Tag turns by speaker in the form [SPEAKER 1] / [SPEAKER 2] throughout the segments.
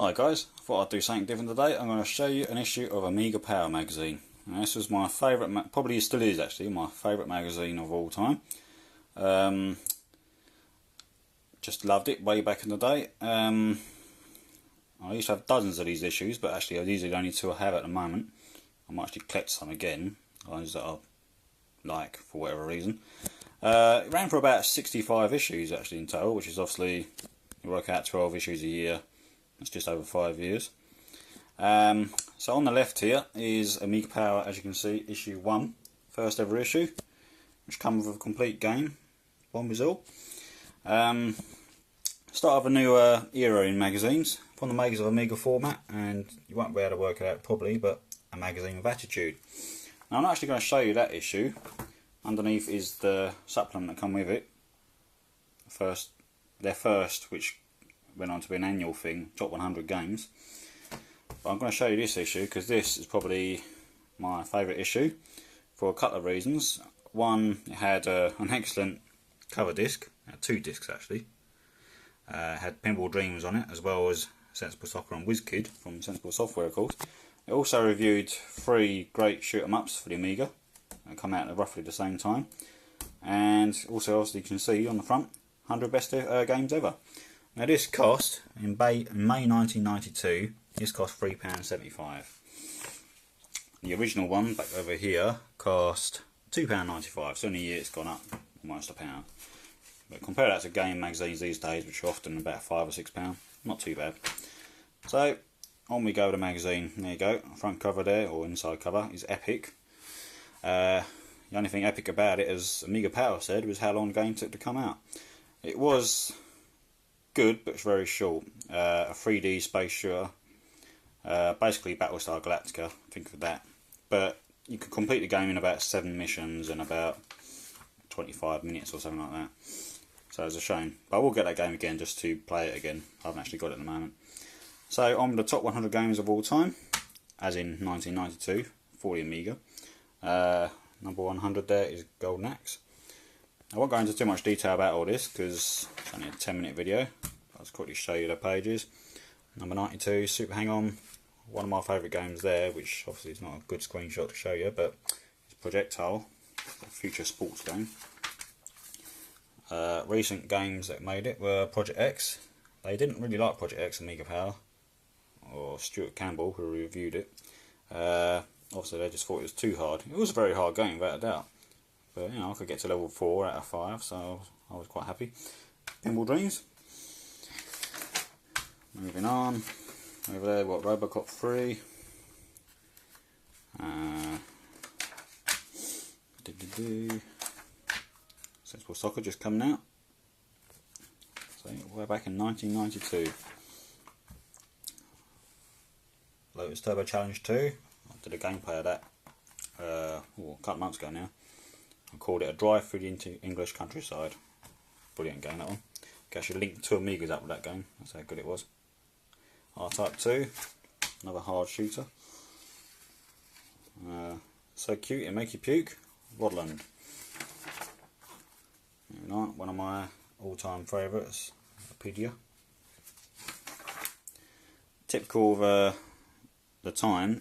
[SPEAKER 1] Hi guys, I thought I'd do something different today. I'm going to show you an issue of Amiga Power magazine. Now, this was my favourite, probably still is actually, my favourite magazine of all time. Just loved it way back in the day. I used to have dozens of these issues, but actually these are the only two I have at the moment. I might actually collect some again, those that I like for whatever reason. It ran for about 65 issues actually in total, which is obviously, you work out 12 issues a year. It's just over 5 years. So on the left here is Amiga Power, as you can see, issue 1, first ever issue, which comes with a complete game, bomb is all. Start of a new era in magazines, from the makers of Amiga format, and you won't be able to work it out probably, but a magazine with attitude. Now I'm not actually going to show you that issue. Underneath is the supplement that come with it. Their first, which went on to be an annual thing, top 100 games. But I'm going to show you this issue because this is probably my favourite issue for a couple of reasons. One, it had an excellent cover disc, two discs actually. It had Pinball Dreams on it, as well as Sensible Soccer and WizKid from Sensible Software, of course. It also reviewed 3 great shoot 'em ups for the Amiga that come out at roughly the same time, and also obviously you can see on the front 100 best games ever. Now this cost, in May 1992, this cost £3.75. The original one, back over here, cost £2.95, so in a year it's gone up almost £1. But compare that to game magazines these days, which are often about £5 or £6, not too bad. So, on we go with the magazine, there you go, front cover there, or inside cover, is epic. The only thing epic about it, as Amiga Power said, was how long the game took to come out. It was good, but it's very short. A 3D space shooter, basically Battlestar Galactica, think of that. But you could complete the game in about 7 missions and about 25 minutes or something like that. So it's a shame. But I will get that game again just to play it again. I haven't actually got it at the moment. So on the top 100 games of all time, as in 1992, for the Amiga. Number 100 there is Golden Axe. I won't go into too much detail about all this because it's only a 10-minute video. I'll just quickly show you the pages. Number 92, Super Hang-On. One of my favourite games there, which obviously is not a good screenshot to show you, but it's Projectile, a future sports game. Recent games that made it were Project X. They didn't really like Project X Amiga Power, or Stuart Campbell, who reviewed it. Obviously they just thought it was too hard. It was a very hard game, without a doubt. But you know, I could get to level 4 out of 5, so I was quite happy. Pinball Dreams. Moving on. Over there, what, Robocop 3. Sensible Soccer just coming out. So we're back in 1992. Lotus Turbo Challenge 2. I did a gameplay of that a couple of months ago now. I called it A Drive Through the English Countryside. Brilliant game, that one. You can actually link 2 Amigas up with that game. That's how good it was. R-Type 2. Another hard shooter. So cute, it make you puke. Rodland. One of my all-time favourites. Wikipedia. Typical of the time,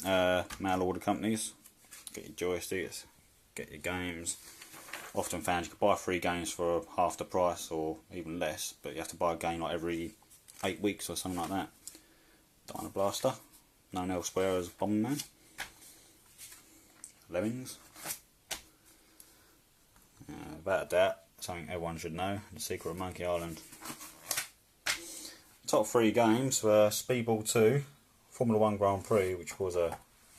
[SPEAKER 1] mail order companies. Get your joysticks, get your games. Often found you could buy 3 games for half the price or even less, but you have to buy a game like every 8 weeks or something like that. Dino Blaster, known elsewhere as Bomberman. Lemmings. Without a doubt, something everyone should know, The Secret of Monkey Island. The top 3 games were Speedball 2, Formula 1 Grand Prix, which was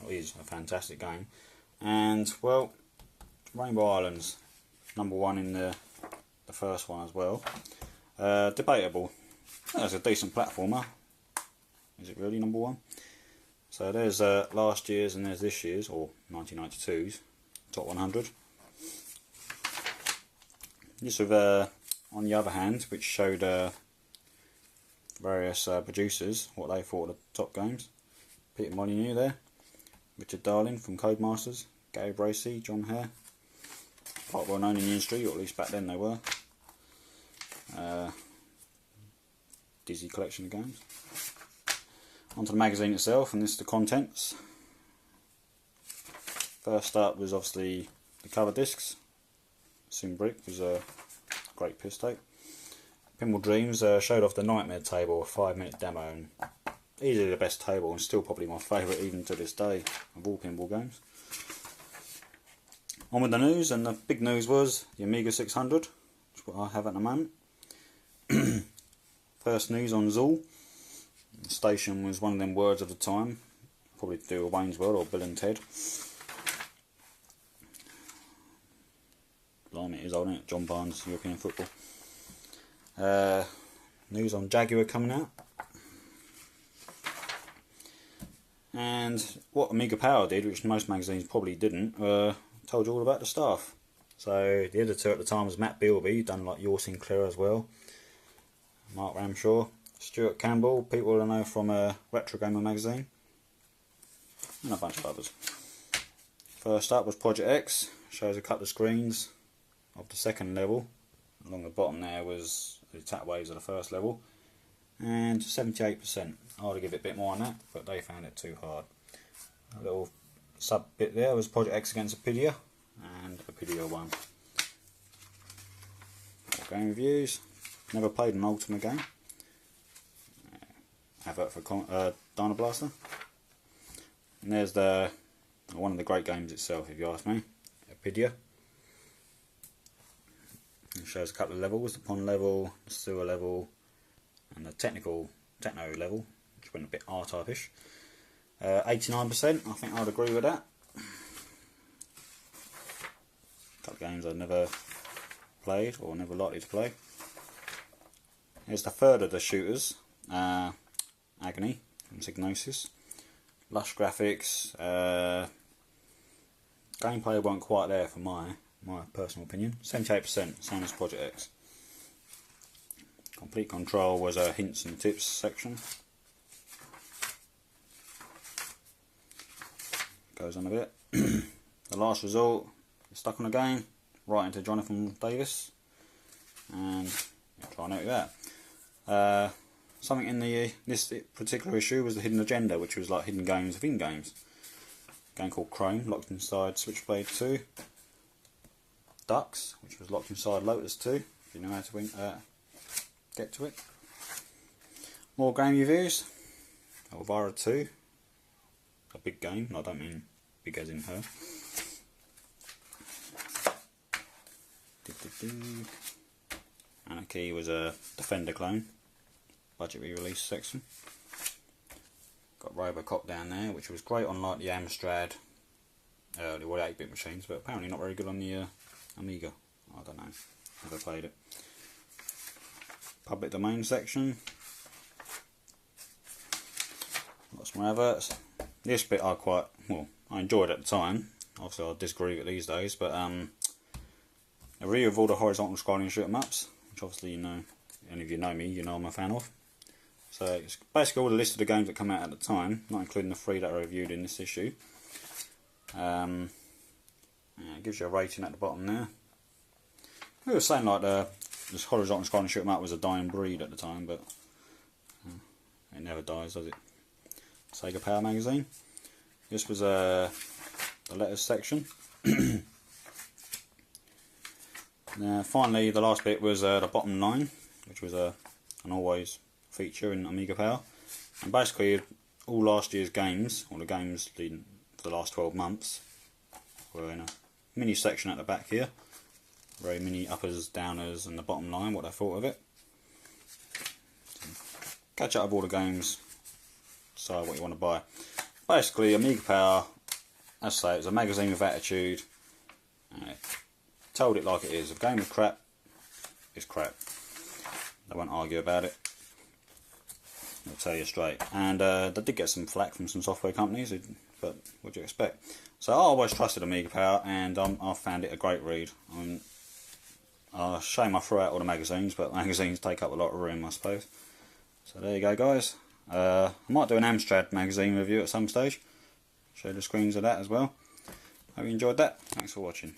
[SPEAKER 1] is a fantastic game, and well, Rainbow Islands, number 1 in the first one as well. Debatable. That's a decent platformer. Is it really number 1? So there's last year's and there's this year's, or 1992's, top 100. This with, on the other hand, which showed various producers what they thought of the top games. Peter Molyneux there, Richard Darling from Codemasters, Gary Bracey, John Hare, quite well known in the industry, or at least back then they were. Dizzy collection of games. onto the magazine itself, and this is the contents. First up was obviously the cover discs. Brick was a great piss tape. Pinball Dreams showed off the Nightmare table, a 5-minute demo, and easily the best table, and still probably my favourite even to this day of all pinball games. On with the news, and the big news was the Amiga 600, which is what I have at the moment. First news on Zool. The station was one of them words of the time, probably to do with Wayne's World or Bill and Ted. Blimey, it is old, isn't it? John Barnes, European football. News on Jaguar coming out. And what Amiga Power did, which most magazines probably didn't, told you all about the staff. So the editor at the time was Matt Bilby, done like Your Sinclair as well. Mark Ramshaw, Stuart Campbell, people I know from Retro Gamer magazine, and a bunch of others. First up was Project X, shows a couple of screens of the second level. Along the bottom there was the attack waves of the first level, and 78%. I would give it a bit more on that, but they found it too hard. A little sub bit there was Project X against Apidia, and Apidia won. Game reviews. Never played an Ultimate game. Advert for Dino Blaster. And there's the one of the great games itself, if you ask me, Apidia. It shows a couple of levels: the pond level, the sewer level, and the techno level, which went a bit R-type-ish. 89%, I think I would agree with that. A couple of games I've never played or never likely to play. Here's the third of the shooters, Agony from Psygnosis. Lush graphics, gameplay weren't quite there for my personal opinion. 78%, same as Project X. Complete Control was a hints and tips section. Goes on a bit. The last result, stuck on a game, right into Jonathan Davis, and try and out with that. Something in this particular issue was the Hidden Agenda, which was like hidden games within games. A game called Chrome, locked inside Switchblade 2. Ducks, which was locked inside Lotus 2, if you know how to get to it. More game reviews. Elvira 2, a big game, I don't mean big as in her. Anarchy was a Defender clone, budget re-release section. Got Robocop down there, which was great on like the Amstrad, the 8-bit machines, but apparently not very good on the Amiga. I don't know, never played it. Public domain section. Lots more adverts. This bit I enjoyed at the time. Obviously I disagree with it these days, but a review of all the horizontal scrolling shoot 'em ups, which obviously you know, any of you know me, you know I'm a fan of. So it's basically all the list of the games that come out at the time, not including the 3 that are reviewed in this issue. It gives you a rating at the bottom there. We were saying like this horizontal scrolling shoot 'em up was a dying breed at the time, but it never dies, does it? Sega Power magazine. This was the letters section. Now, finally, the last bit was the bottom line, which was an always feature in Amiga Power. And basically, all last year's games, or the games leading for the last 12 months, were in a mini section at the back here. Very mini uppers, downers, and the bottom line, what I thought of it. So, catch up with all the games, decide what you want to buy. Basically, Amiga Power, as I say, it's a magazine with attitude. Told it like it is. If a game is crap, it's crap. They won't argue about it. They'll tell you straight. And they did get some flack from some software companies, but what do you expect? So I always trusted Amiga Power, and I found it a great read. Shame I threw out all the magazines, but magazines take up a lot of room, I suppose. So there you go, guys. I might do an Amstrad magazine review at some stage. Show the screens of that as well. Hope you enjoyed that. Thanks for watching.